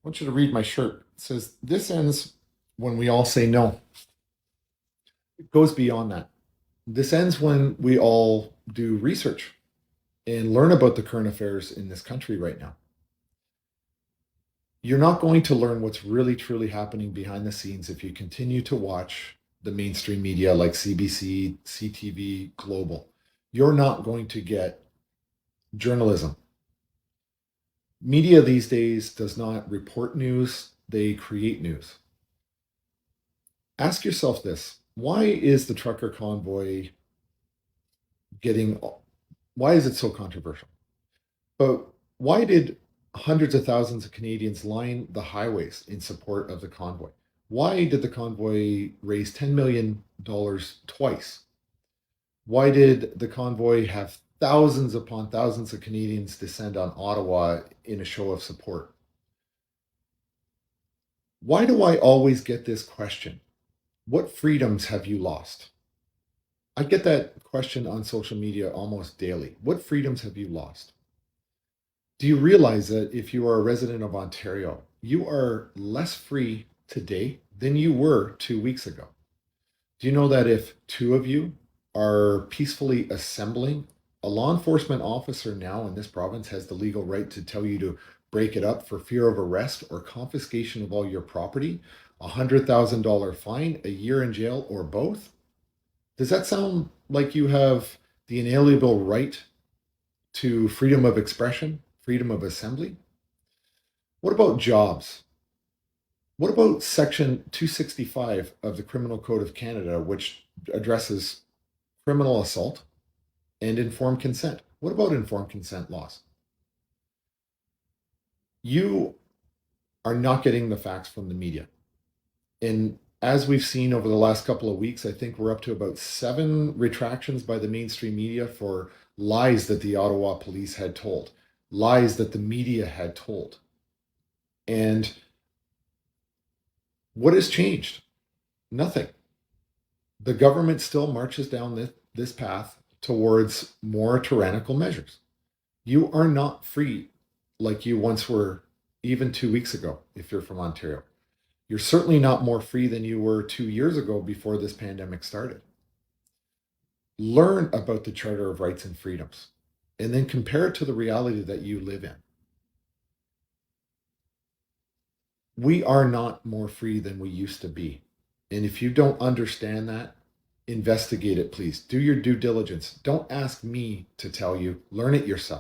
want you to read my shirt. It says, "This ends when we all say no." It goes beyond that. This ends when we all do research and learn about the current affairs in this country right now. You're not going to learn what's really truly happening behind the scenes if you continue to watch the mainstream media like CBC, CTV, Global. You're not going to get journalism. Media these days does not report news, they create news. Ask yourself this: why is the trucker convoy getting, why is it so controversial? But why did hundreds of thousands of Canadians line the highways in support of the convoy? Why did the convoy raise $10 million twice? Why did the convoy have thousands upon thousands of Canadians descend on Ottawa in a show of support? Why do I always get this question? What freedoms have you lost? I get that question on social media almost daily. What freedoms have you lost? Do you realize that if you are a resident of Ontario, you are less free today than you were 2 weeks ago? Do you know that if two of you are peacefully assembling, a law enforcement officer now in this province has the legal right to tell you to break it up for fear of arrest or confiscation of all your property, a $100,000 fine, a year in jail, or both? Does that sound like you have the inalienable right to freedom of expression, freedom of assembly? What about jobs? What about Section 265 of the Criminal Code of Canada, which addresses criminal assault and informed consent? What about informed consent laws? You are not getting the facts from the media. And as we've seen over the last couple of weeks, I think we're up to about 7 retractions by the mainstream media for lies that the Ottawa police had told, lies that the media had told. And what has changed? Nothing. The government still marches down this path towards more tyrannical measures. You are not free like you once were, even 2 weeks ago, if you're from Ontario. You're certainly not more free than you were 2 years ago before this pandemic started. Learn about the Charter of Rights and Freedoms and then compare it to the reality that you live in. We are not more free than we used to be. And if you don't understand that, investigate it, please. Do your due diligence. Don't ask me to tell you, learn it yourself.